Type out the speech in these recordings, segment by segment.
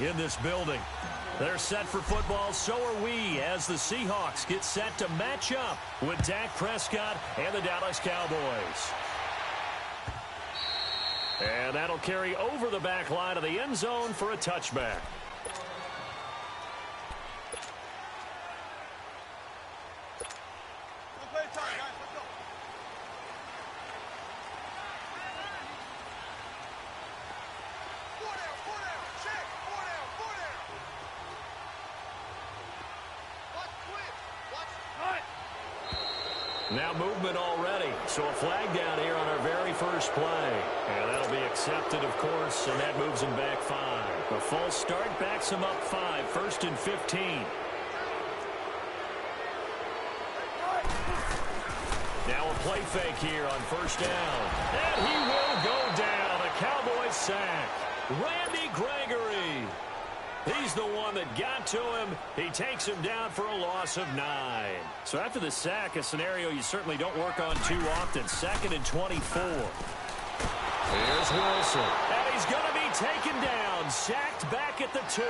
in this building. They're set for football, so are we, as the Seahawks get set to match up with Dak Prescott and the Dallas Cowboys. And that'll carry over the back line of the end zone for a touchback. Now movement already, so a flag down here on our very first play. And that'll be accepted, of course, and that moves him back 5. A false start backs him up 5, 1st and 15. Now a play fake here on 1st down. And he will go down. A Cowboys sack. Randy Gregory. He's the one that got to him. He takes him down for a loss of 9. So after the sack, a scenario you certainly don't work on too often. 2nd and 24. Here's Wilson. And he's going to be taken down. Sacked back at the 2.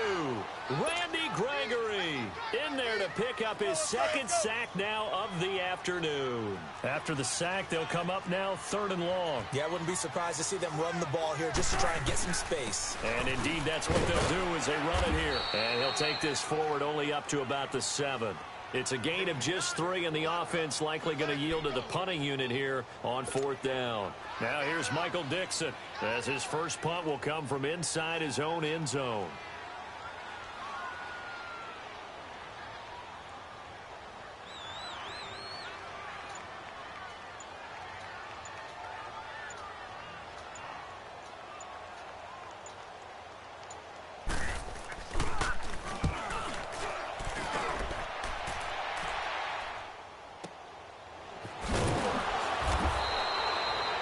Randy Gregory in there to pick up his 2nd sack now of the afternoon. After the sack, they'll come up now 3rd and long. Yeah, I wouldn't be surprised to see them run the ball here just to try and get some space. And indeed, that's what they'll do as they run it here. And he'll take this forward only up to about the 7. It's a gain of just 3, and the offense likely going to yield to the punting unit here on 4th down. Now here's Michael Dixon, as his first punt will come from inside his own end zone.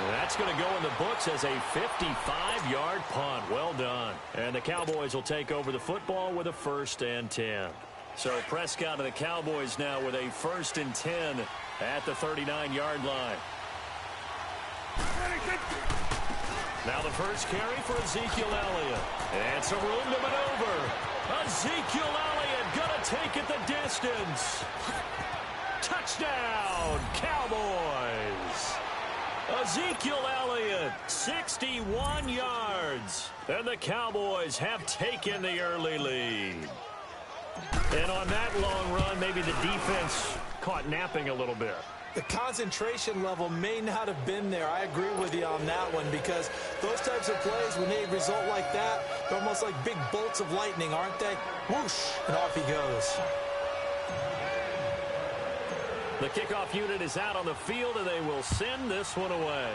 That's going to go in the books as a 55-yard punt. Well done. And the Cowboys will take over the football with a 1st and 10. So Prescott and the Cowboys now with a 1st and 10 at the 39-yard line. Now the first carry for Ezekiel Elliott. And some room to maneuver. Ezekiel Elliott going to take it the distance. Touchdown, Cowboys. Ezekiel Elliott, 61 yards. And the Cowboys have taken the early lead. And on that long run, maybe the defense caught napping a little bit. The concentration level may not have been there. I agree with you on that one, because those types of plays, when they result like that, they're almost like big bolts of lightning, aren't they? Whoosh, and off he goes. The kickoff unit is out on the field, and they will send this one away.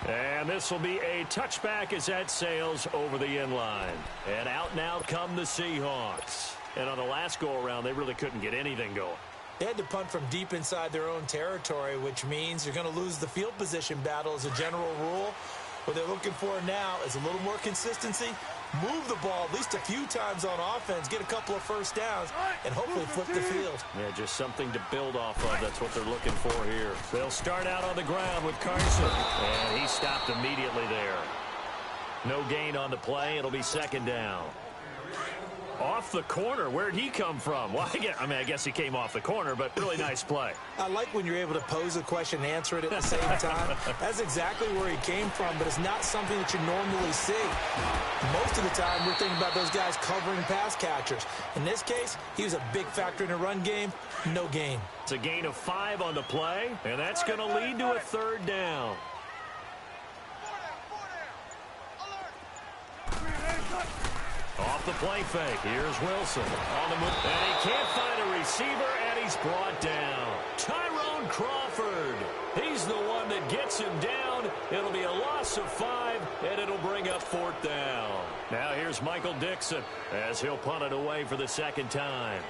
And this will be a touchback as that sails over the end line. And out now come the Seahawks. And on the last go-around, they really couldn't get anything going. They had to punt from deep inside their own territory, which means you're going to lose the field position battle as a general rule. What they're looking for now is a little more consistency, move the ball at least a few times on offense, get a couple of 1st downs, and hopefully flip the field. Yeah, just something to build off of. That's what they're looking for here. They'll start out on the ground with Carson, and he stopped immediately there. No gain on the play. It'll be 2nd down. Off the corner. Where'd he come from? Well, I guess he came off the corner, but really nice play. I like when you're able to pose a question and answer it at the same time. That's exactly where he came from, but it's not something that you normally see. Most of the time, we're thinking about those guys covering pass catchers. In this case, he was a big factor in the run game. No gain. It's a gain of 5 on the play, and that's going to lead to a 3rd down. Off the play fake. Here's Wilson on the move. And he can't find a receiver, and he's brought down. Tyrone Crawford. He's the one that gets him down. It'll be a loss of 5, and it'll bring up 4th down. Now here's Michael Dixon as he'll punt it away for the 2nd time.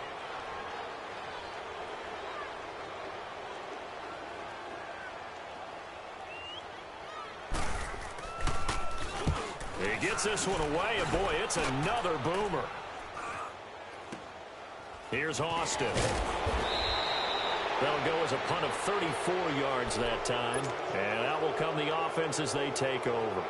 He gets this one away, and boy, it's another boomer. Here's Austin. That'll go as a punt of 34 yards that time. And out will come the offense as they take over.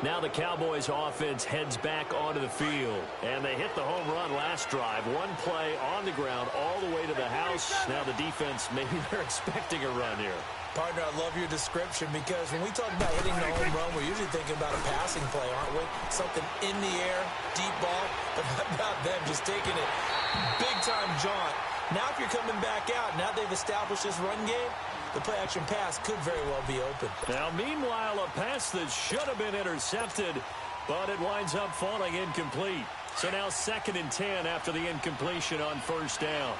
Now the Cowboys offense heads back onto the field. And they hit the home run last drive. One play on the ground all the way to the house. Now the defense, maybe they're expecting a run here. Partner, I love your description because when we talk about hitting the home run, we're usually thinking about a passing play, aren't we? Something in the air, deep ball. But how about them just taking it big-time jaunt? Now if you're coming back out, now they've established this run game, the play-action pass could very well be open. Now, meanwhile, a pass that should have been intercepted, but it winds up falling incomplete. So now 2nd and 10 after the incompletion on first down.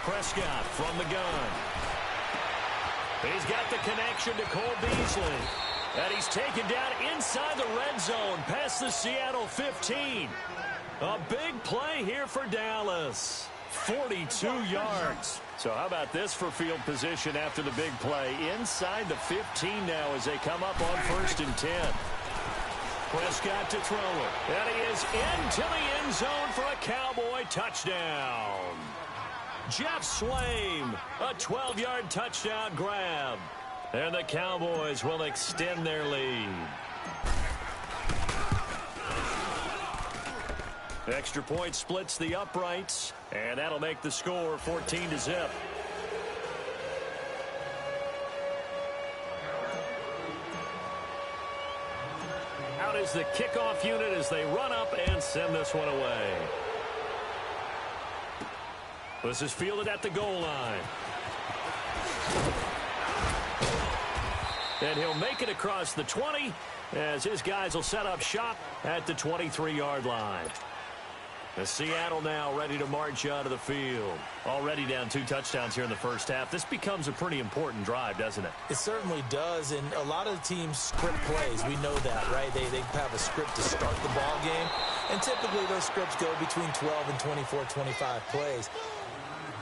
Prescott from the gun. He's got the connection to Cole Beasley. And he's taken down inside the red zone past the Seattle 15. A big play here for Dallas. 42 yards. So how about this for field position after the big play? Inside the 15 now as they come up on 1st and 10. Prescott to throw it. And he is into the end zone for a Cowboy touchdown. Jeff Swaim, a 12-yard touchdown grab. And the Cowboys will extend their lead. Extra point splits the uprights, and that'll make the score 14-0. Out is the kickoff unit as they run up and send this one away. This is fielded at the goal line. And he'll make it across the 20 as his guys will set up shop at the 23-yard line. The Seattle now ready to march out of the field. Already down 2 touchdowns here in the first half. This becomes a pretty important drive, doesn't it? It certainly does, and a lot of the teams script plays. We know that, right? They have a script to start the ball game, and typically those scripts go between 12 and 24, 25 plays.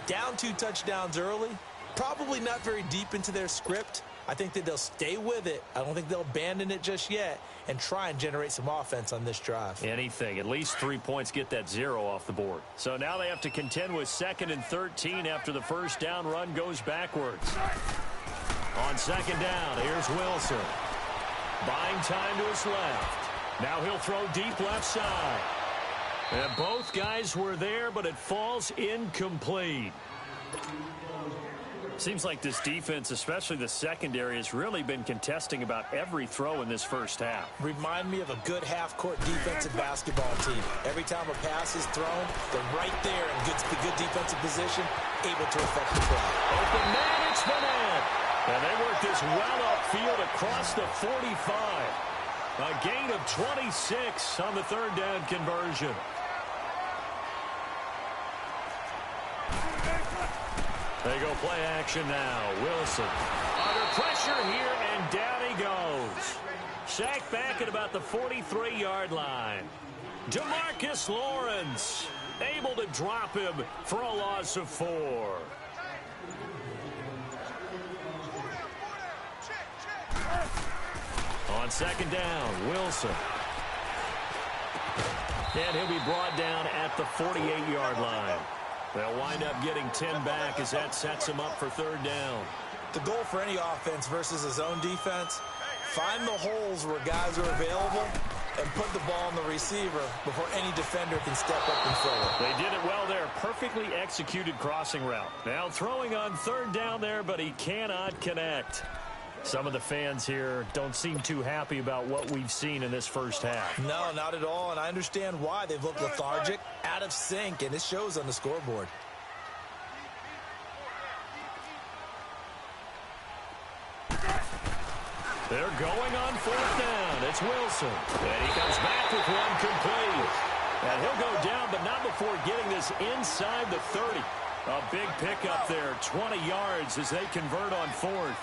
Down 2 touchdowns early, probably not very deep into their script. I think that they'll stay with it. I don't think they'll abandon it just yet and try and generate some offense on this drive. Anything. At least 3 points get that 0 off the board. So now they have to contend with 2nd and 13 after the first down run goes backwards. On 2nd down, here's Wilson. Buying time to his left. Now he'll throw deep left side. And both guys were there, but it falls incomplete. Seems like this defense, especially the secondary, has really been contesting about every throw in this first half. Remind me of a good half-court defensive basketball team. Every time a pass is thrown, they're right there in good defensive position, able to affect the play. Open man, it's Bennett. And they work this well upfield across the 45. A gain of 26 on the 3rd down conversion. They go play action now. Wilson under pressure here, and down he goes. Sacked back at about the 43-yard line. DeMarcus Lawrence able to drop him for a loss of 4. On 2nd down, Wilson. And he'll be brought down at the 48-yard line. They'll wind up getting 10 back as that sets him up for 3rd down. The goal for any offense versus his own defense, find the holes where guys are available and put the ball on the receiver before any defender can step up and fill it. They did it well there. Perfectly executed crossing route. Now throwing on 3rd down there, but he cannot connect. Some of the fans here don't seem too happy about what we've seen in this first half. No, not at all, and I understand why. They've looked lethargic, out of sync, and it shows on the scoreboard. They're going on 4th down. It's Wilson. And he comes back with one complete. And he'll go down, but not before getting this inside the 30. A big pickup there, 20 yards as they convert on 4th.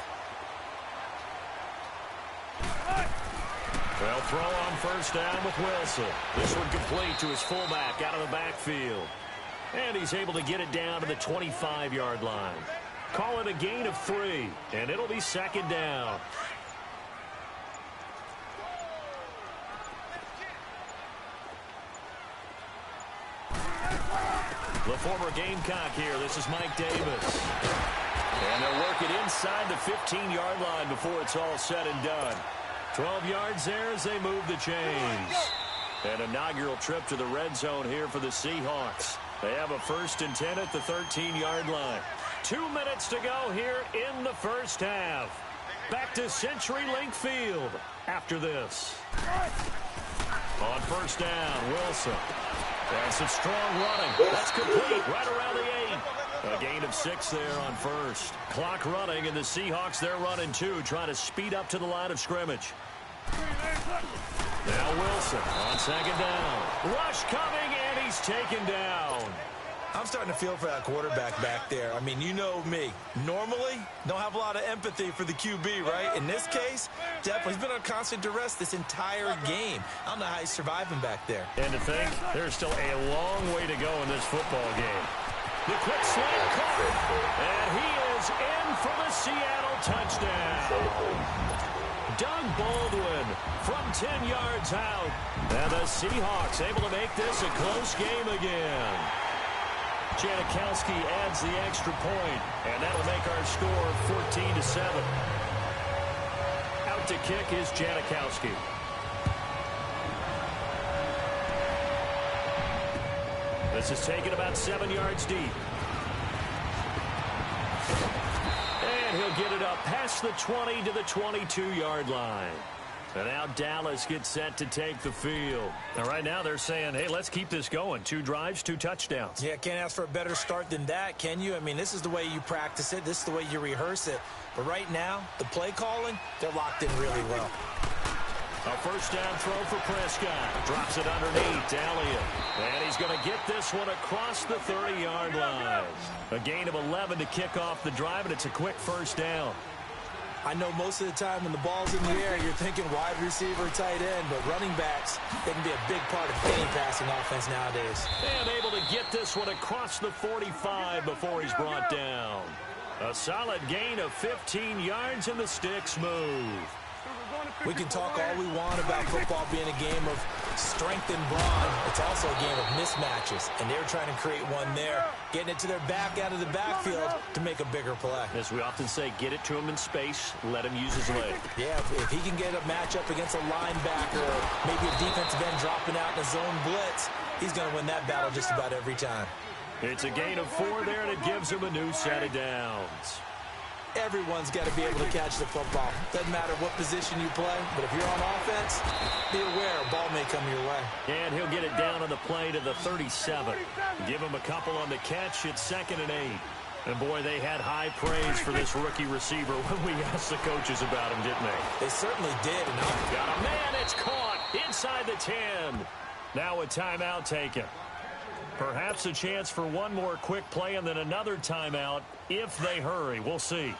They'll throw on 1st down with Wilson. This one complete to his fullback out of the backfield. And he's able to get it down to the 25-yard line. Call it a gain of 3, and it'll be 2nd down. The former Gamecock here. This is Mike Davis. And they'll work it inside the 15-yard line before it's all said and done. 12 yards there as they move the chains. An inaugural trip to the red zone here for the Seahawks. They have a 1st and 10 at the 13-yard line. 2 minutes to go here in the first half. Back to CenturyLink Field after this. On 1st down, Wilson. That's some strong running. That's complete right around the 8. A gain of 6 there on 1st. Clock running, and the Seahawks, they're running 2, trying to speed up to the line of scrimmage. Now Wilson on 2nd down. Rush coming, and he's taken down. I'm starting to feel for that quarterback back there. I mean, you know me. Normally, don't have a lot of empathy for the QB, right? In this case, definitely. He's been on constant duress this entire game. I don't know how he's surviving back there. And to think, there's still a long way to go in this football game. The quick slant caught. And he is in for the Seattle touchdown. Doug Baldwin from 10 yards out. And the Seahawks able to make this a close game again. Janikowski adds the extra point, and that'll make our score 14-7. Out to kick is Janikowski. This is taken about 7 yards deep. And he'll get it up past the 20 to the 22-yard line. And now Dallas gets set to take the field. And right now they're saying, hey, let's keep this going. 2 drives, 2 touchdowns. Yeah, can't ask for a better start than that, can you? I mean, this is the way you practice it. This is the way you rehearse it. But right now, the play calling, they're locked in really well. A 1st down throw for Prescott. Drops it underneath to Elliott. And he's going to get this one across the 30-yard line. A gain of 11 to kick off the drive, and it's a quick 1st down. I know most of the time when the ball's in the air, you're thinking wide receiver, tight end, but running backs, they can be a big part of any passing offense nowadays. And able to get this one across the 45 before he's brought down. A solid gain of 15 yards, and the sticks move. We can talk all we want about football being a game of strength and brawn. It's also a game of mismatches, and they're trying to create one there, getting it to their back out of the backfield to make a bigger play. As we often say, get it to him in space, let him use his leg. Yeah, if he can get a matchup against a linebacker or maybe a defensive end dropping out in a zone blitz, he's going to win that battle just about every time. It's a gain of 4 there, and it gives him a new set of downs. Everyone's got to be able to catch the football. Doesn't matter what position you play, but if you're on offense, be aware a ball may come your way. And he'll get it down on the play to the 37. Give him a couple on the catch. It's 2nd and 8. And, boy, they had high praise for this rookie receiver when we asked the coaches about him, didn't they? They certainly did. Got a man. It's caught inside the 10. Now a timeout taken. Perhaps a chance for one more quick play and then another timeout if they hurry. We'll see.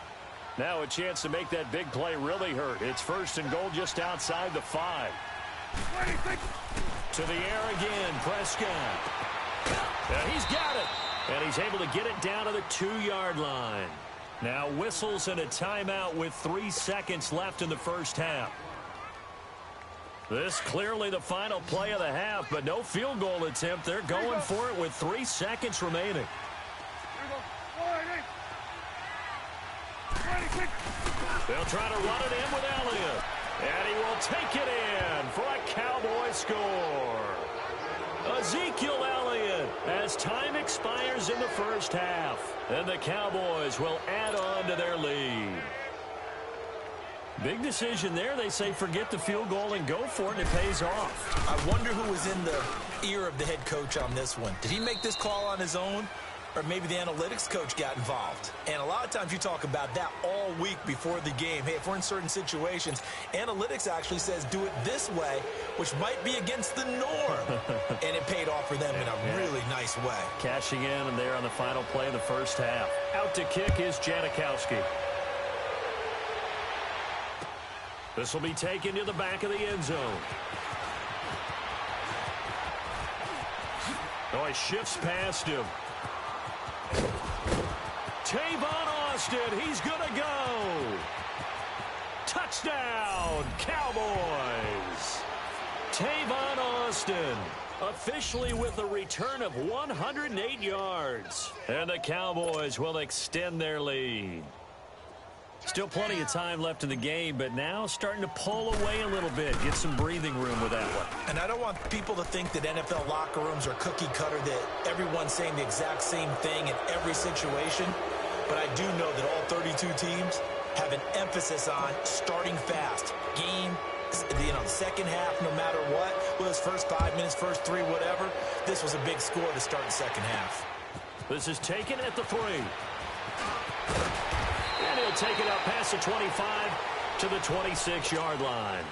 Now a chance to make that big play really hurt. It's 1st and goal just outside the 5. To the air again, Prescott. And he's got it. And he's able to get it down to the 2-yard line. Now whistles and a timeout with 3 seconds left in the first half. This clearly the final play of the half, but no field goal attempt. They're going for it with 3 seconds remaining. They'll try to run it in with Elliott. And he will take it in for a Cowboy score. Ezekiel Elliott as time expires in the first half. And the Cowboys will add on to their lead. Big decision there. They say forget the field goal and go for it, and it pays off. I wonder who was in the ear of the head coach on this one. Did he make this call on his own? Or maybe the analytics coach got involved. And a lot of times you talk about that all week before the game. Hey, if we're in certain situations, analytics actually says do it this way, which might be against the norm. And it paid off for them in a really nice way. Cashing in and there on the final play of the first half. Out to kick is Janikowski. This will be taken to the back of the end zone. Oh, he shifts past him. Tavon Austin, he's going to go. Touchdown, Cowboys. Tavon Austin officially with a return of 108 yards. And the Cowboys will extend their lead. Still plenty of time left in the game, but now starting to pull away a little bit. Get some breathing room with that one. And I don't want people to think that NFL locker rooms are cookie cutter, that everyone's saying the exact same thing in every situation. But I do know that all 32 teams have an emphasis on starting fast. Game, the second half, no matter what. Well, his first 5 minutes, first 3, whatever. This was a big score to start the second half. This is taken at the 3. And he'll take it up past the 25 to the 26-yard line.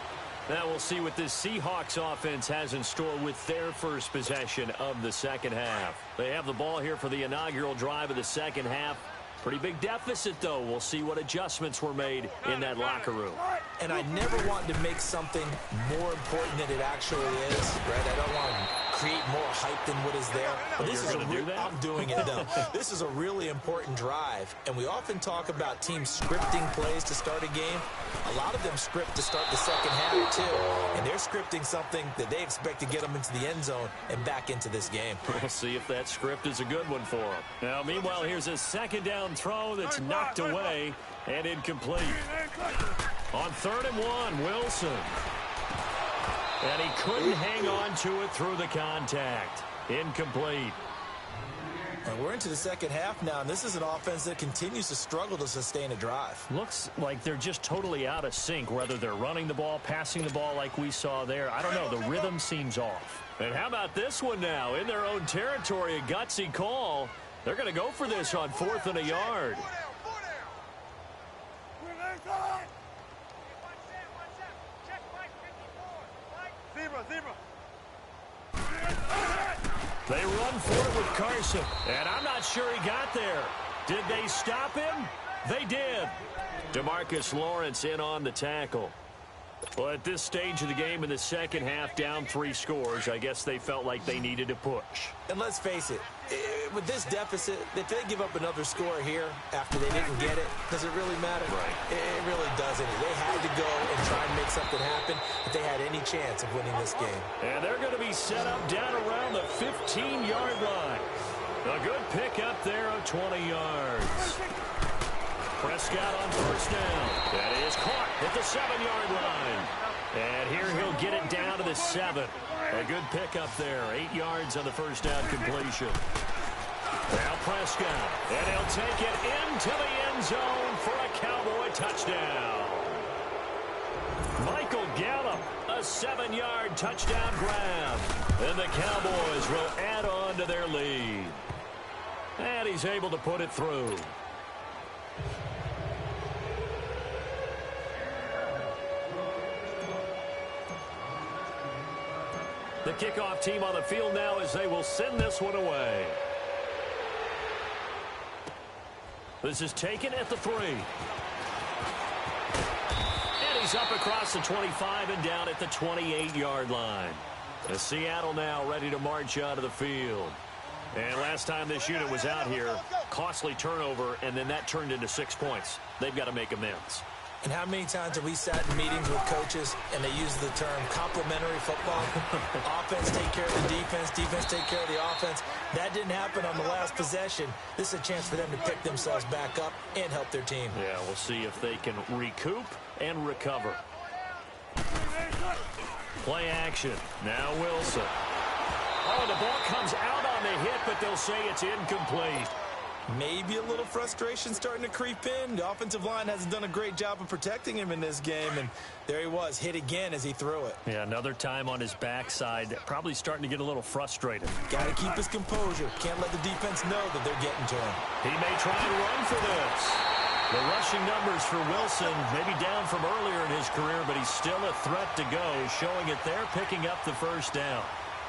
Now we'll see what this Seahawks offense has in store with their first possession of the second half. They have the ball here for the inaugural drive of the second half. Pretty big deficit, though. We'll see what adjustments were made in that locker room. And I never want to make something more important than it actually is, right? I don't want to create more hype than what is there. But this is I'm doing it, though. This is a really important drive, and we often talk about teams scripting plays to start a game. A lot of them script to start the second half, too. And they're scripting something that they expect to get them into the end zone and back into this game. We'll see if that script is a good one for them. Now, meanwhile, here's a second down throw that's knocked away and incomplete. On 3rd and 1, Wilson. And he couldn't hang on to it through the contact. Incomplete. And we're into the second half now, and this is an offense that continues to struggle to sustain a drive. Looks like they're just totally out of sync, whether they're running the ball, passing the ball like we saw there. I don't know. The rhythm seems off. And how about this one now? In their own territory, a gutsy call. They're going to go for this on 4th and a yard. They run for it with Carson, and I'm not sure he got there. Did they stop him? They did. DeMarcus Lawrence in on the tackle. Well, at this stage of the game in the second half, down 3 scores, I guess they felt like they needed to push. And let's face it, with this deficit, if they give up another score here after they didn't get it, does it really matter? Right. It really doesn't. They had to go and try and make something happen if they had any chance of winning this game. And they're going to be set up down around the 15-yard line. A good pickup there of 20 yards. Prescott on 1st down. That is caught at the 7-yard line. And here he'll get it down to the 7. A good pickup there. 8 yards on the 1st down completion. Now Prescott. And he'll take it into the end zone for a Cowboy touchdown. Michael Gallup, a 7-yard touchdown grab. And the Cowboys will add on to their lead. And he's able to put it through. The kickoff team on the field now as they will send this one away. This is taken at the 3. And he's up across the 25 and down at the 28-yard line. The Seattle now ready to march out of the field. And last time this unit was out here, costly turnover, and then that turned into 6 points. They've got to make amends. And how many times have we sat in meetings with coaches and they use the term complementary football? Offense take care of the defense, defense take care of the offense. That didn't happen on the last possession. This is a chance for them to pick themselves back up and help their team. Yeah, we'll see if they can recoup and recover. Play action. Now Wilson. Oh, the ball comes out on the hit, but they'll say it's incomplete. Maybe a little frustration starting to creep in. The offensive line hasn't done a great job of protecting him in this game, and there he was, hit again as he threw it. Yeah, another time on his backside, probably starting to get a little frustrated. Got to keep his composure. Can't let the defense know that they're getting to him. He may try and run for this. The rushing numbers for Wilson, maybe down from earlier in his career, but he's still a threat to go, showing it there, picking up the 1st down.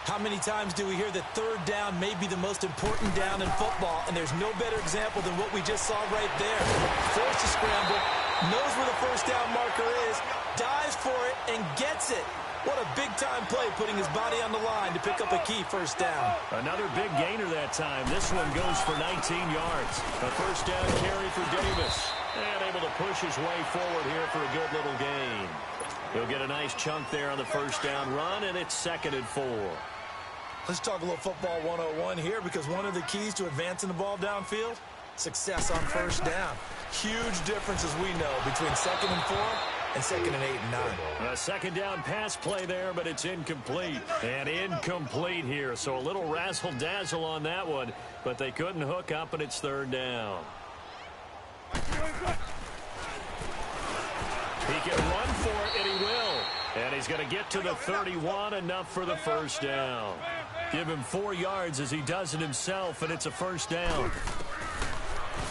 How many times do we hear that 3rd down may be the most important down in football, and there's no better example than what we just saw right there. Forced to scramble, knows where the 1st down marker is, dives for it, and gets it. What a big-time play, putting his body on the line to pick up a key 1st down. Another big gainer that time. This one goes for 19 yards. A 1st down carry for Davis. And able to push his way forward here for a good little gain. He'll get a nice chunk there on the 1st down run, and it's 2nd and 4. Let's talk a little football 101 here, because one of the keys to advancing the ball downfield, success on first down. Huge difference, as we know, between 2nd and 4 and 2nd and 8 and 9. A second down pass play there, but it's incomplete. And incomplete here, so a little razzle-dazzle on that one, but they couldn't hook up, and it's 3rd down. He can run for it, and he will. And he's going to get to the 31, enough for the first down. Give him 4 yards as he does it himself, and it's a first down.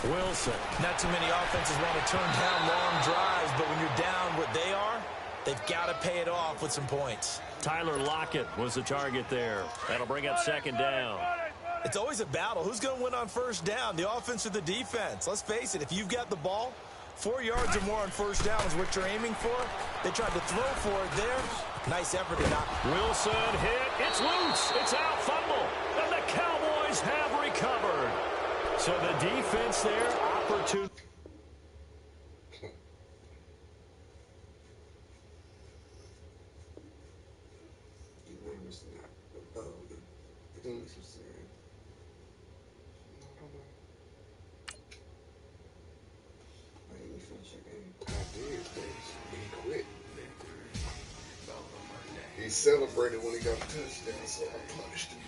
Wilson. Not too many offenses want to turn down long drives, but when you're down what they are, they've got to pay it off with some points. Tyler Lockett was the target there. That'll bring up 2nd down. It's always a battle. Who's going to win on first down, the offense or the defense? Let's face it, if you've got the ball, 4 yards or more on first down is what you're aiming for. They tried to throw for it there. Nice effort to not. Wilson hit. It's loose. It's out. Fumble. And the Cowboys have recovered. So the defense there, opportunity. He celebrated when he got a touchdown, so I punished him.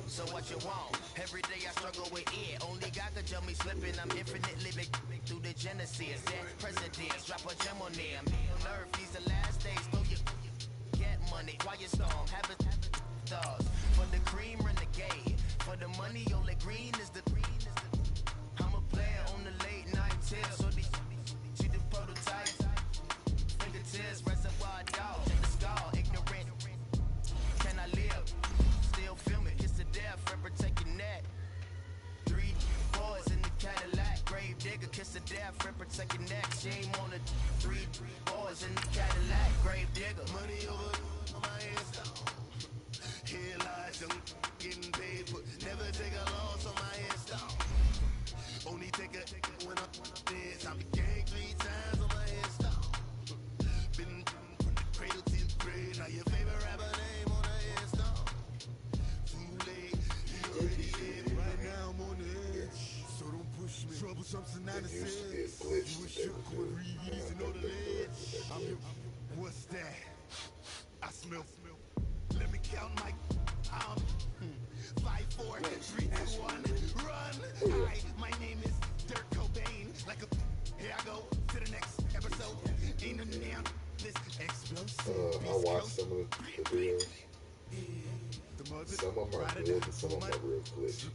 So what you want? Every day I struggle with it. Only God could tell me slipping. I'm infinitely big through the genesis. That presidents drop a gem on them. Nerve, these the last days. Throw your get money. Quiet storm. Have it stars. For the cream, renegade. For the money, only green is the. I'm a player on the late night till. So these see the prototypes. Fingertips, reservoir dog. Check the skull. Ignorant. Can I live? Still feel me. Kiss the death. Protect your neck. 3 boys in the Cadillac. Grave digger. Kiss the death. Protect your neck. Shame on the 3 boys in the Cadillac. Grave digger. Money over my hands down. Here lies young. Getting paid for. Never take a loss on my hands down. Only take a when I'm dead. I be ganked 3 times on my hands down. Been from the cradle to the grave. Now your favorite rapper name on the hands down. Too late. You already did. Right now I'm on the edge. So don't push me. Troublesome synopsis. You a shook with reeds and all the ledge. I'm your. What's that? I smell. Let me count my. 5, 4, 3, 2, 1, run. Hi, my name is Dirk Cobain. Like a, here I go to the next episode. Ain't a damn this explosive. I watched some of the videos. Some of them are good and some of them are real glitchy.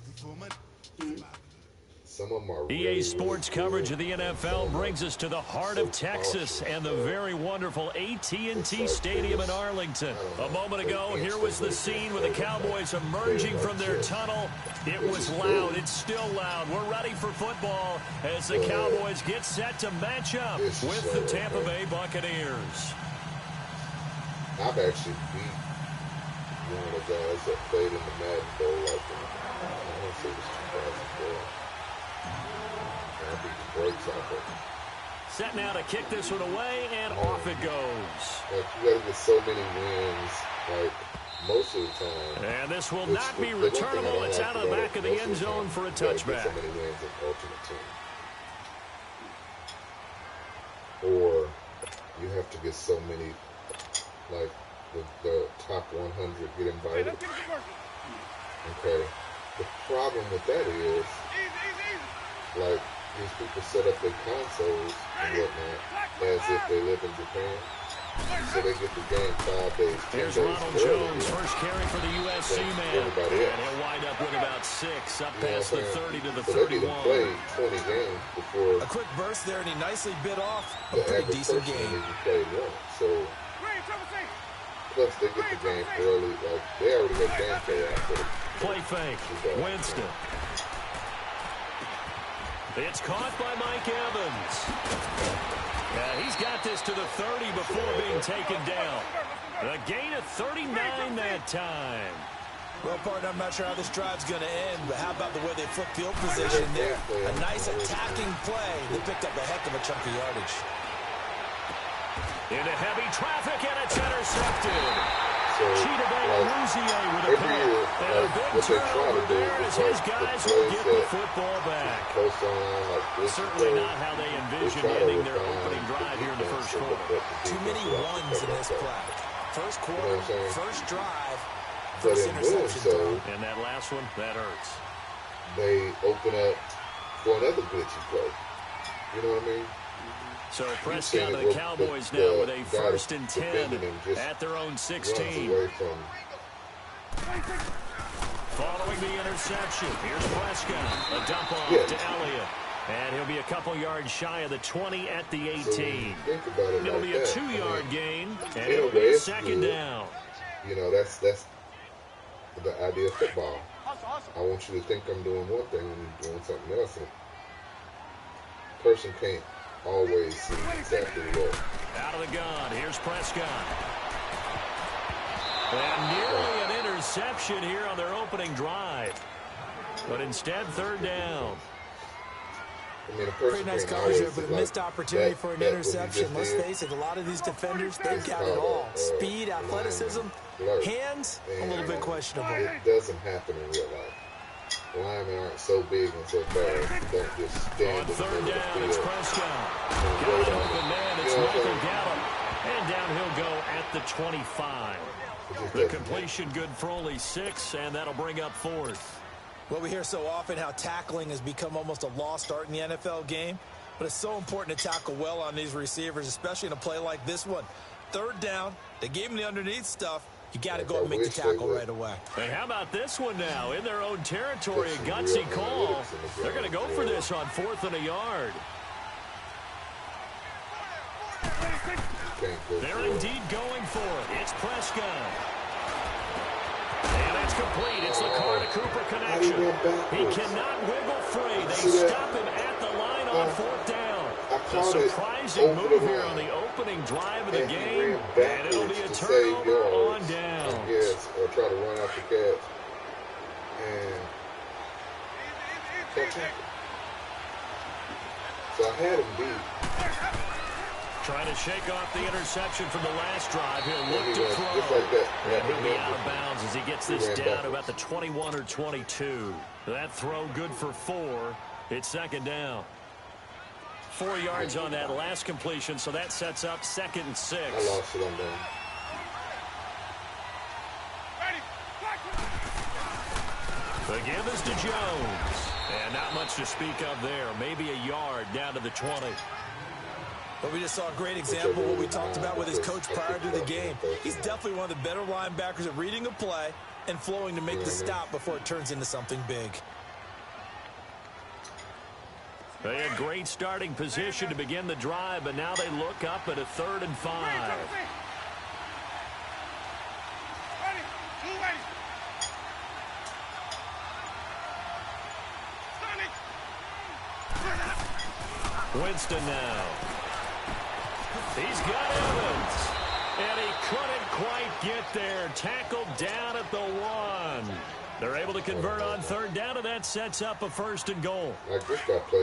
Some of them are EA really, Sports really coverage good. of the NFL brings us to the heart of Texas and the very wonderful AT&T Stadium in Arlington. A moment ago, here was the scene with the Cowboys emerging from their tunnel. It was loud. It's still loud. We're ready for football as the Cowboys get set to match up with the Tampa Bay Buccaneers. I've actually beat one of the guys that played in the Madden Bowl, like I want to say it was 2004. And I beat the brakes off of him. Set now to kick this one away, and off it goes. Like, you got to get so many wins, like, most of the time. And this will not be returnable. It's out of the back of the end zone for a touchback. So many wins in Ultimate Team. Or you have to get so many, like, the top 100 get invited. Okay. The problem with that is, like, these people set up their consoles and whatnot as if they live in Japan. So they get the game 5 days, 10 Here's days Ronald earlier. Jones, first carry for the USC man. And he'll wind up with about 6, up past the 30 to the 31. So they played 20 games before A quick burst there, and he nicely bit off a the pretty average decent person game. even played one. So, plus they get the game early. Like, they already got gameplay out for the Play fake. Winston. It's caught by Mike Evans. He's got this to the 30 before being taken down. A gain of 39 that time. Well, partner, I'm not sure how this drive's going to end, but how about the way they flip field position there? A nice attacking play. They picked up a heck of a chunk of yardage. Into heavy traffic, and it's intercepted. So, Cheetah Bay Rouzier with a every pick. year, And a big what they try turnover to do there is as like his the guys will plays get the that football back. close on, like this Certainly play, not how they they envisioned try to ending their refine opening drive here in the first defense quarter. so that the Too many defense will have to ones in cover this up. play. First You know quarter, what I'm saying? first drive, But first in doing interception so, throw. And that last one, that hurts. they open up for another glitchy play. You know what I mean? So You've Prescott seen and it the with Cowboys the now with a guy first and 10 defending him just at their own runs 16. away from. Following the interception, here's Prescott. A dump off Yeah. to Elliott. And he'll be a couple yards shy of the 20 at the 18. So when you think about it It'll like be a that, 2-yard I mean, gain, and in a it'll way, be a it's second good. down. You know, that's the idea of football. I want you to think I'm doing one thing and you're doing something else. And a person can't always see exactly what. Out of the gun, here's Prescott. And nearly an interception here on their opening drive. But instead, third down. I mean, a person Pretty nice can't coverage there, always but a like missed opportunity that- for an that what you interception. just Let's did. face it, a lot of these defenders, they've It's got it called all. a Speed, lineman athleticism, blur. hands, a little And bit questionable. It doesn't happen in real life. Linemen aren't so big and so fast. You don't just stand On in the third middle of down, the it's field. Prescott. and Got wait an on open them. man, You it's know what I'm Michael saying? Gallup. And down he'll go at the 25. It just The doesn't completion good for only 6, and that'll bring up fourth. Well, we hear so often how tackling has become almost a lost art in the NFL game, but it's so important to tackle well on these receivers, especially in a play like this one. Third down, they gave him the underneath stuff. You got to go up and make the tackle right away. And how about this one now? In their own territory, a gutsy call. They're going to go for this on 4th and a yard. They're indeed going for it. It's Prescott. And it's complete. It's the Carter Cooper connection. He cannot wiggle free. They stop him at the line on 4th down. A surprising move here on the opening drive of the game. And it'll be a turnover on down. Yes, or try to run out the catch. And catch him. So I had him beat. Trying to shake off the interception from the last drive. He'll look to Just throw. like that. And he'll be out of bounds as he gets this ran down backwards. about the 21 or 22. That throw good for 4. It's second down. 4 yards on that last completion, so that sets up 2nd and 6. I lost it on them. The give is to Jones. And not much to speak of there. Maybe a yard down to the 20. But we just saw a great example of what we talked about with his coach prior to the game. He's definitely one of the better linebackers at reading a play and flowing to make the stop before it turns into something big. They had great starting position to begin the drive, but now they look up at a 3rd and 5. Winston now. He's got Evans. And he couldn't quite get there. Tackled down at the 1. They're able to convert on 3rd down, and that sets up a 1st and goal.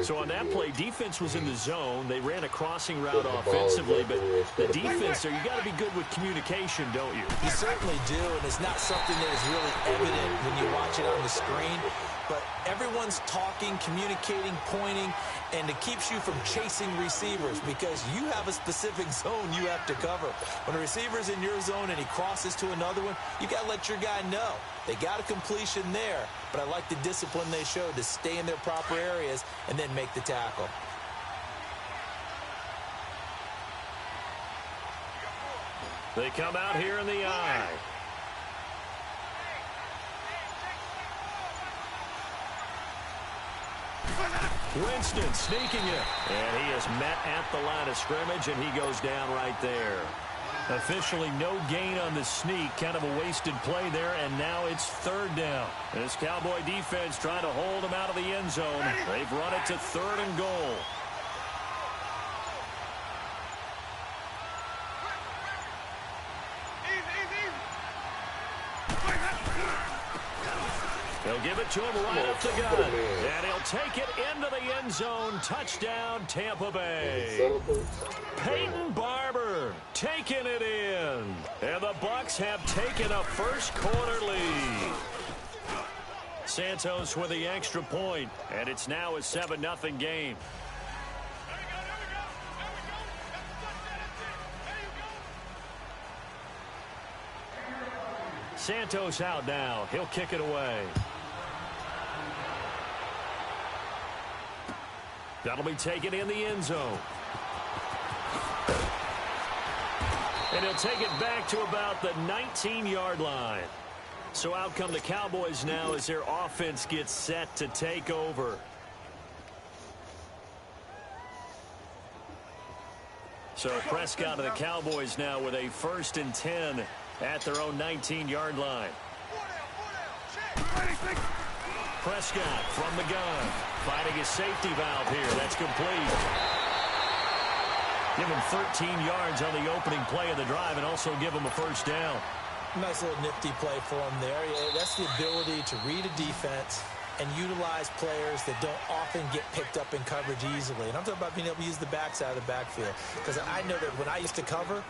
So on that play, defense was in the zone. They ran a crossing route offensively, but the defense there, you got to be good with communication, don't you? You certainly do, and it's not something that is really evident when you watch it on the screen. But everyone's talking, communicating, pointing, and it keeps you from chasing receivers because you have a specific zone you have to cover. When a receiver's in your zone and he crosses to another one, you got to let your guy know. They got a completion there, but I like the discipline they showed to stay in their proper areas and then make the tackle. They come out here in the eye. Winston sneaking it. And he is met at the line of scrimmage, and he goes down right there. Officially no gain on the sneak. Kind of a wasted play there, and now it's 3rd down. This Cowboy defense trying to hold him out of the end zone. They've run it to 3rd and goal. They'll give it to him right up the gut. And he'll take it into the end zone. Touchdown, Tampa Bay. Peyton Barber taking it in. And the Bucs have taken a first-quarter lead. Santos with the extra point, and it's now a 7-0 game. Santos out now. He'll kick it away. That'll be taken in the end zone. And he'll take it back to about the 19-yard line. So out come the Cowboys now as their offense gets set to take over. So Prescott of the Cowboys now with a 1st and 10 at their own 19-yard line. Prescott from the gun. Finding his safety valve here. That's complete. Give him 13 yards on the opening play of the drive and also give him a 1st down. Nice little nifty play for him there. Yeah, that's the ability to read a defense and utilize players that don't often get picked up in coverage easily. And I'm talking about being able to use the backside of the backfield. Because I know that when I used to cover,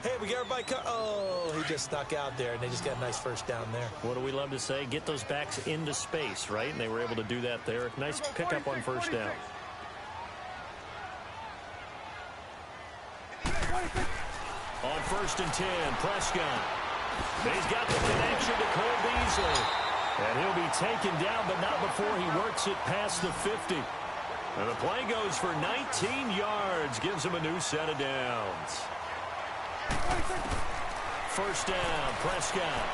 hey, we get everybody oh, he just snuck out there, and they just got a nice 1st down there. What do we love to say? Get those backs into space, right? And they were able to do that there. Nice pickup on 1st down. On 1st and 10, Prescott. He's got the connection to Cole Beasley. And he'll be taken down, but not before he works it past the 50. And the play goes for 19 yards. Gives him a new set of downs. 1st down, Prescott.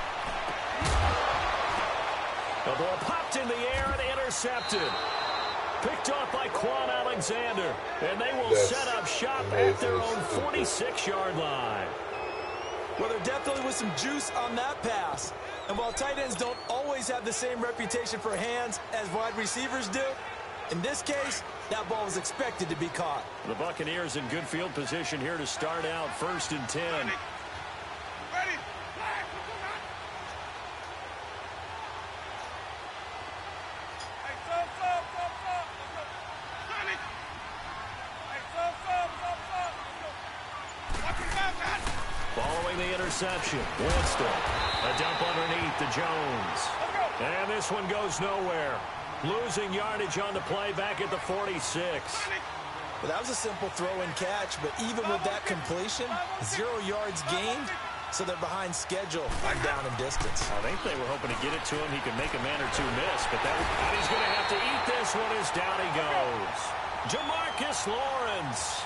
The ball popped in the air and intercepted. Picked off by Quan Alexander. And they will set up shop at their own 46-yard line. Well, there definitely was some juice on that pass. And while tight ends don't always have the same reputation for hands as wide receivers do, in this case, that ball was expected to be caught. The Buccaneers in good field position here to start out 1st and 10. Following the interception, Winston. A dump underneath to Jones. And this one goes nowhere. Losing yardage on the play back at the 46. Well, that was a simple throw and catch, but even with that completion, 0 yards gained, so they're behind schedule on down and distance. I think they were hoping to get it to him. He could make a man or two miss, but and he's going to have to eat this one as down he goes. Jamarcus Lawrence.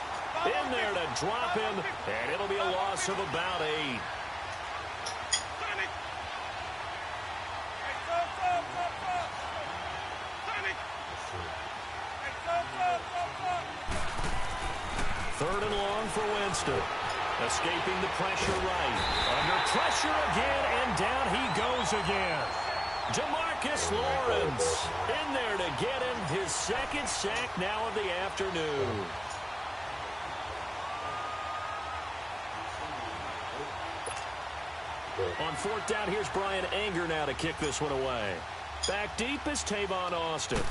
In there to drop him, and it'll be a loss of about 8. Third and long for Winston. Escaping the pressure right. Under pressure again, and down he goes again. Demarcus Lawrence in there to get him his second sack now of the afternoon. On fourth down, here's Brian Anger now to kick this one away. Back deep is Tavon Austin.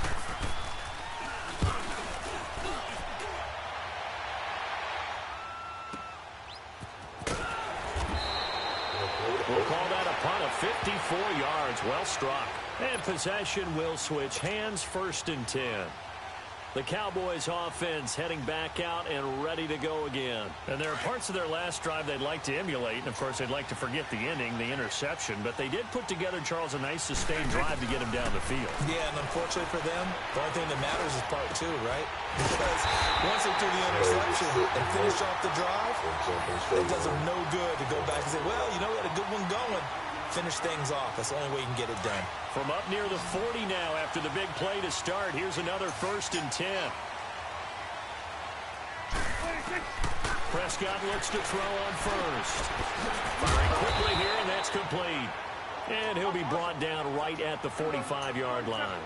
We'll call that a punt of 54 yards. Well struck. And possession will switch hands, 1st and 10. The Cowboys offense heading back out and ready to go again. And there are parts of their last drive they'd like to emulate. And, of course, they'd like to forget the ending, the interception. But they did put together, Charles, a nice sustained drive to get him down the field. Yeah, and unfortunately for them, the only thing that matters is part 2, right? Because once they threw the interception and finished off the drive, it does them no good to go back and say, well, you know, we had a good one going. Finish things off. That's the only way you can get it done. From up near the 40 now after the big play to start. Here's another 1st and 10. Prescott looks to throw on first. Firing quickly here, and that's complete. And he'll be brought down right at the 45-yard line.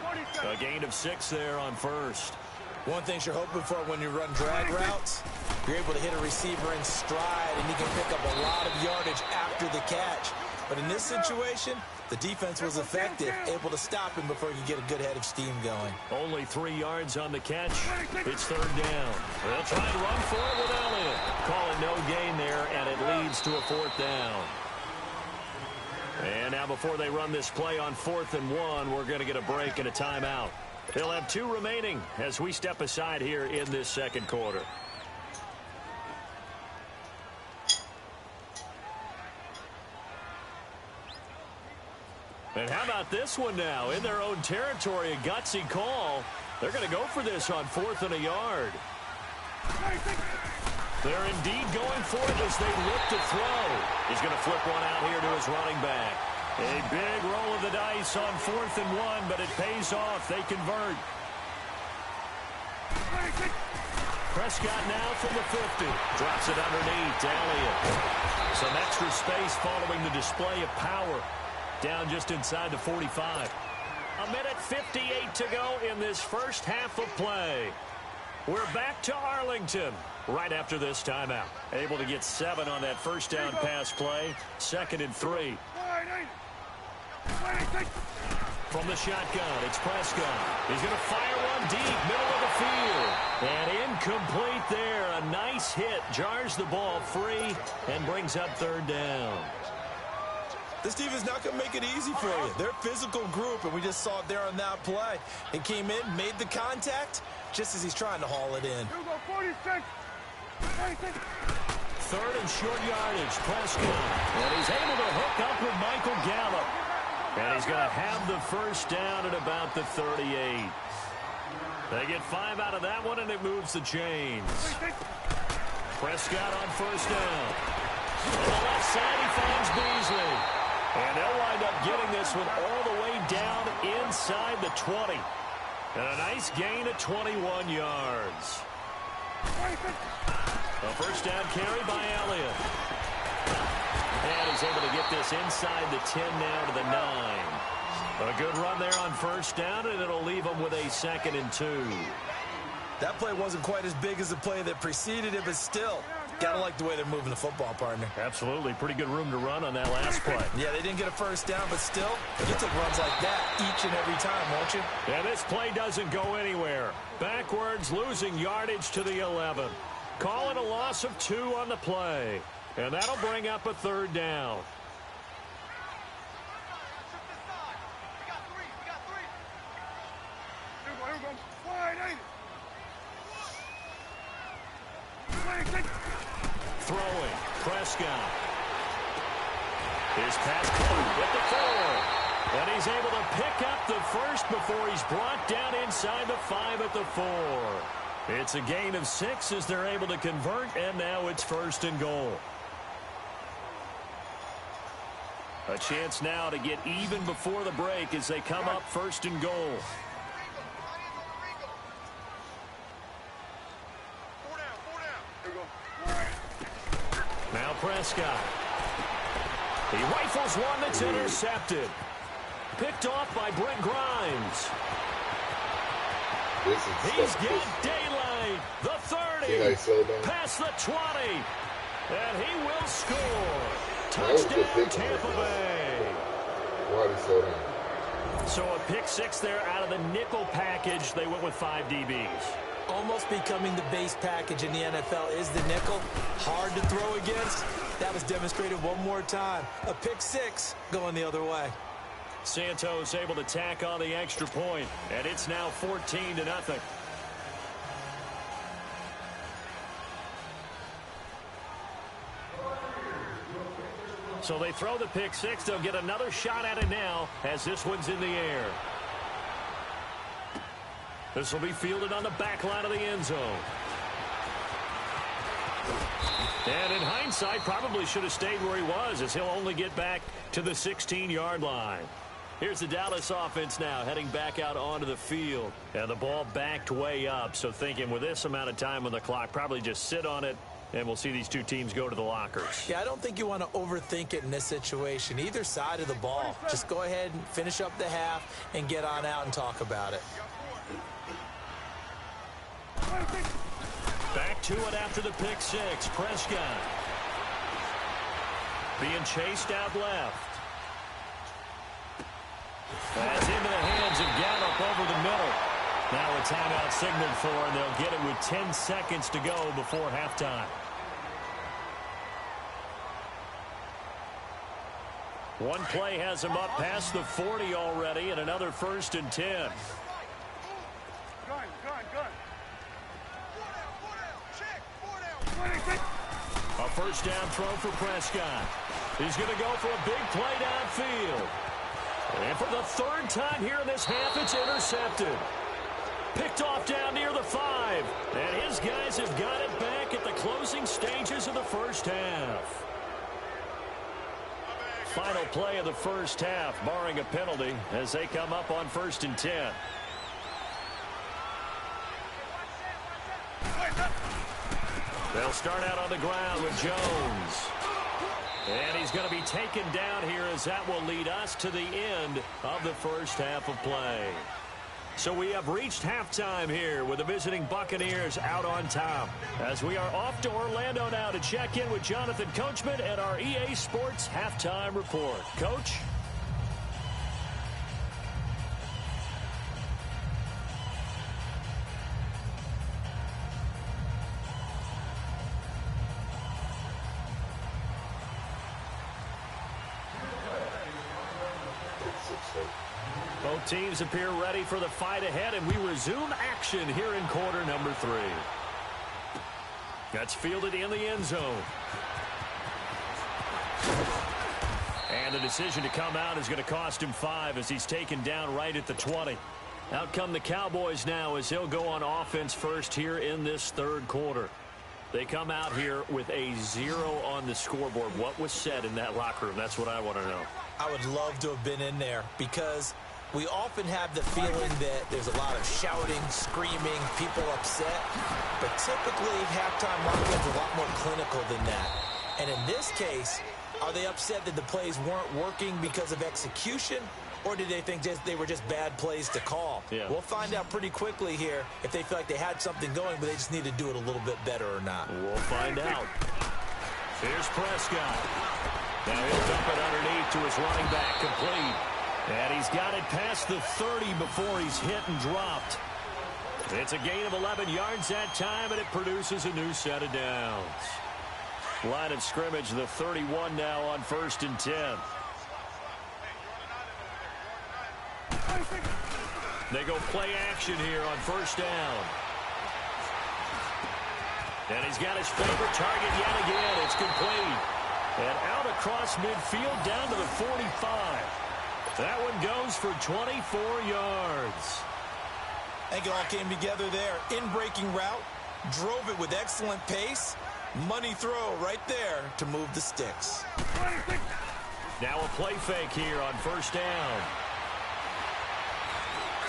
A gain of 6 there on first. One thing you're hoping for when you run drag routes, you're able to hit a receiver in stride, and you can pick up a lot of yardage after the catch. But in this situation, the defense was effective, able to stop him before he could get a good head of steam going. Only 3 yards on the catch. It's 3rd down. They'll try and run for it with Elliott. Call it no gain there, and it leads to a 4th down. And now before they run this play on 4th and 1, we're going to get a break and a timeout. They'll have 2 remaining as we step aside here in this 2nd quarter. And how about this one now? In their own territory, a gutsy call. They're going to go for this on 4th and a yard. They're indeed going for it as they look to throw. He's going to flip one out here to his running back. A big roll of the dice on 4th and 1, but it pays off. They convert. Prescott now from the 50. Drops it underneath to Elliott. Some extra space following the display of power. Down just inside the 45. 1:58 to go in this first half of play. We're back to Arlington right after this timeout. Able to get 7 on that first down pass play. 2nd and 3. From the shotgun, it's Prescott. He's going to fire one deep, middle of the field. And incomplete there. A nice hit. Jars the ball free and brings up 3rd down. This defense is not going to make it easy for you. They're a physical group, and we just saw it there on that play. He came in, made the contact, just as he's trying to haul it in. 3rd and short yardage, Prescott. And he's able to hook up with Michael Gallup. And he's going to have the first down at about the 38. They get 5 out of that one, and it moves the chains. Prescott on first down. On the left side, he finds Beasley. And they'll wind up getting this one all the way down inside the 20. And a nice gain of 21 yards. A first down carry by Elliott. And he's able to get this inside the 10 now to the 9. A good run there on first down, and it'll leave them with a 2nd and 2. That play wasn't quite as big as the play that preceded it, but still, gotta like the way they're moving the football, partner. Absolutely. Pretty good room to run on that last play. Yeah, they didn't get a first down, but still, you take runs like that each and every time, won't you? And this play doesn't go anywhere. Backwards, losing yardage to the 11. Call it a loss of 2 on the play. And that'll bring up a 3rd down. Throwing, Prescott. His pass caught at the 4. And he's able to pick up the first before he's brought down inside the 5 at the 4. It's a gain of 6 as they're able to convert, and now it's 1st and goal. A chance now to get even before the break as they come up 1st and goal. Now Prescott. He rifles one that's intercepted. Picked off by Brent Grimes. He's got daylight. The 30. Past the 20. And he will score. Touchdown, Tampa Bay. Why did he slow down? So a pick 6 there out of the nickel package. They went with 5 DBs. Almost becoming the base package in the NFL is the nickel. Hard to throw against. That was demonstrated one more time. A pick 6 going the other way. Santos able to tack on the extra point, and it's now 14-0. So they throw the pick 6. They'll get another shot at it now as this one's in the air. This will be fielded on the back line of the end zone. And in hindsight, probably should have stayed where he was, as he'll only get back to the 16-yard line. Here's the Dallas offense now heading back out onto the field. And the ball backed way up, so thinking with this amount of time on the clock, probably just sit on it, and we'll see these two teams go to the lockers. Yeah, I don't think you want to overthink it in this situation. Either side of the ball. Just go ahead and finish up the half and get on out and talk about it. Back to it after the pick 6. Prescott being chased out left. That's into the hands of Gallup over the middle. Now a timeout signaled for, and they'll get it with 10 seconds to go before halftime. One play has him up past the 40 already, and another 1st and 10. A 1st down throw for Prescott. He's going to go for a big play downfield. And for the 3rd time here in this half, it's intercepted. Picked off down near the 5. And his guys have got it back at the closing stages of the 1st half. Final play of the 1st half, barring a penalty, as they come up on 1st and 10. They'll start out on the ground with Jones. And he's going to be taken down here, as that will lead us to the end of the 1st half of play. So we have reached halftime here with the visiting Buccaneers out on top, as we are off to Orlando now to check in with Jonathan Coachman and our EA Sports Halftime Report. Coach? Both teams appear ready for the fight ahead, and we resume action here in quarter number 3. That's fielded in the end zone. And the decision to come out is going to cost him 5 as he's taken down right at the 20. Out come the Cowboys now as they'll go on offense first here in this 3rd quarter. They come out here with a 0 on the scoreboard. What was said in that locker room? That's what I want to know. I would love to have been in there, because we often have the feeling that there's a lot of shouting, screaming, people upset. But typically, halftime locker-rooms are a lot more clinical than that. And in this case, are they upset that the plays weren't working because of execution? Or did they think they were just bad plays to call? Yeah. We'll find out pretty quickly here if they feel like they had something going, but they just need to do it a little bit better or not. We'll find out. Here's Prescott. Now he'll dump it underneath to his running back, complete. And he's got it past the 30 before he's hit and dropped. It's a gain of 11 yards that time, and it produces a new set of downs. Line of scrimmage, the 31 now on 1st and 10. They go play action here on 1st down. And he's got his favorite target yet again. It's complete. And out across midfield down to the 45. That one goes for 24 yards. I think it all came together there. In-breaking route, drove it with excellent pace. Money throw right there to move the sticks. Now a play fake here on first down.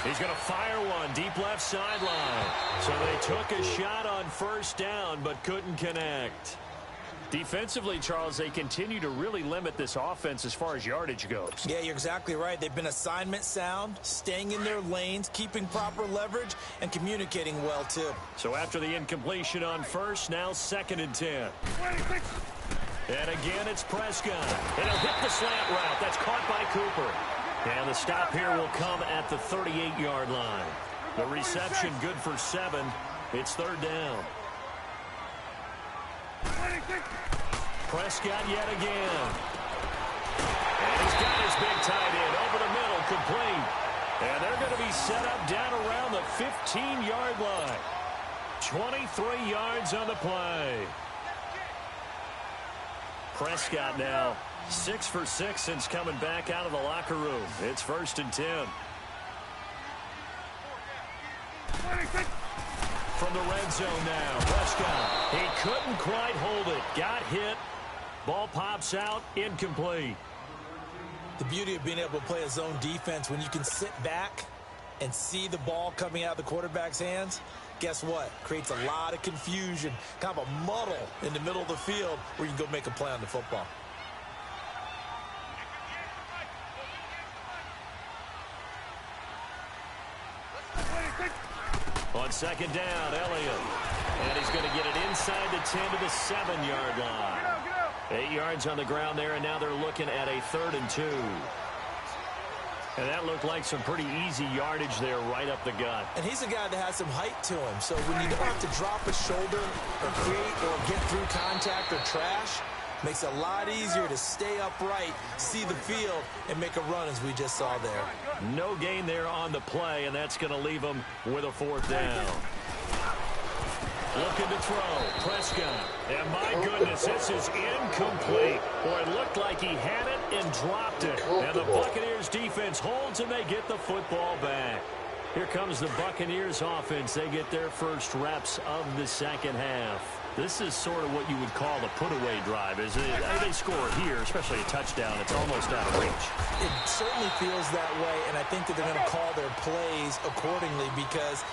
He's going to fire one deep left sideline. So they took a shot on first down but couldn't connect. Defensively, Charles, they continue to really limit this offense as far as yardage goes. Yeah, you're exactly right. They've been assignment sound, staying in their lanes, keeping proper leverage, and communicating well, too. So after the incompletion on first, now 2nd and 10. And again, it's Prescott. And he'll hit the slant route. That's caught by Cooper. And the stop here will come at the 38-yard line. The reception good for 7. It's 3rd down. Prescott yet again. And he's got his big tight end over the middle, complete. And they're going to be set up down around the 15-yard line. 23 yards on the play. Prescott now 6 for 6 since coming back out of the locker room. It's 1st and 10. From the red zone now, Prescott. He couldn't quite hold it. Got hit. Ball pops out, incomplete. The beauty of being able to play a zone defense when you can sit back and see the ball coming out of the quarterback's hands, guess what? Creates a lot of confusion, kind of a muddle in the middle of the field where you can go make a play on the football. On 2nd down, Elliott. And he's going to get it inside the 10 to the 7-yard line. 8 yards on the ground there, and now they're looking at a 3rd and 2. And that looked like some pretty easy yardage there right up the gut. And he's a guy that has some height to him. So when you don't have to drop a shoulder or create or get through contact or trash, makes it a lot easier to stay upright, see the field, and make a run as we just saw there. No gain there on the play, and that's going to leave them with a 4th down. Looking to throw, Prescott. And my goodness, this is incomplete. Boy, it looked like he had it and dropped it. And the Buccaneers defense holds and they get the football back. Here comes the Buccaneers offense. They get their first reps of the second half. This is sort of what you would call a put-away drive, isn't it? They score here, especially a touchdown. It's almost out of reach. It certainly feels that way, and I think that they're going to call their plays accordingly because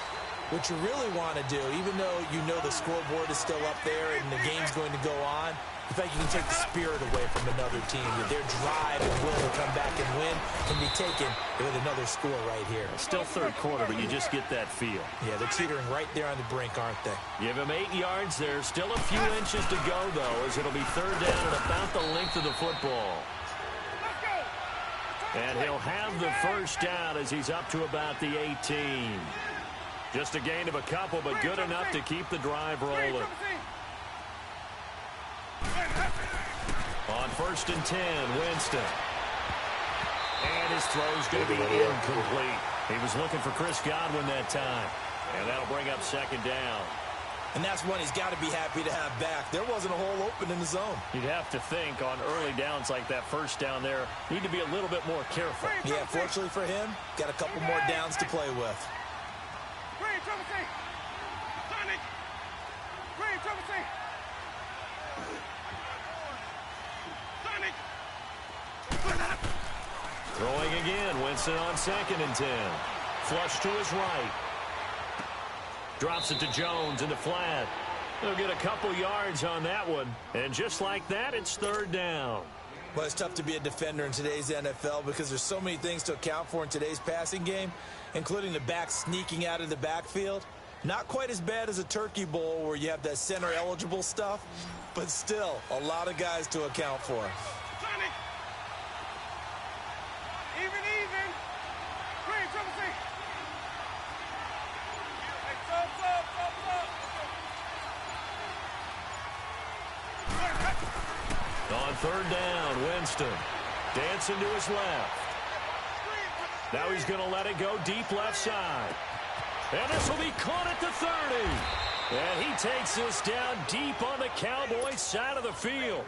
what you really want to do, even though you know the scoreboard is still up there and the game's going to go on, the fact you can take the spirit away from another team, that their drive and will to come back and win can be taken with another score right here. Still 3rd quarter, but you just get that feel. Yeah, they're teetering right there on the brink, aren't they? Give him 8 yards there. Still a few inches to go, though, as it'll be 3rd down at about the length of the football. And he'll have the first down as he's up to about the 18. Just a gain of a couple, but good enough to keep the drive rolling. On 1st and 10, Winston. And his throw's going to be incomplete. He was looking for Chris Godwin that time. And that'll bring up 2nd down. And that's one he's got to be happy to have back. There wasn't a hole open in the zone. You'd have to think on early downs like that first down there, need to be a little bit more careful. Yeah, fortunately for him, got a couple more downs to play with. Throwing again, Winston on 2nd and 10. Flush to his right. Drops it to Jones in the flat. They'll get a couple yards on that one. And just like that, it's 3rd down. Well, it's tough to be a defender in today's NFL because there's so many things to account for in today's passing game, including the back sneaking out of the backfield. Not quite as bad as a turkey bowl where you have that center-eligible stuff, but still a lot of guys to account for. On 3rd down, Winston dancing to his left. Now he's going to let it go deep left side. And this will be caught at the 30. And he takes this down deep on the Cowboys side of the field.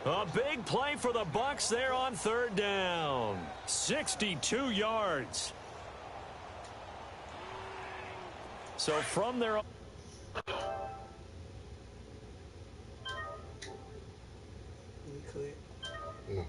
A big play for the Bucs there on 3rd down. 62 yards. So from their own... Clear. No.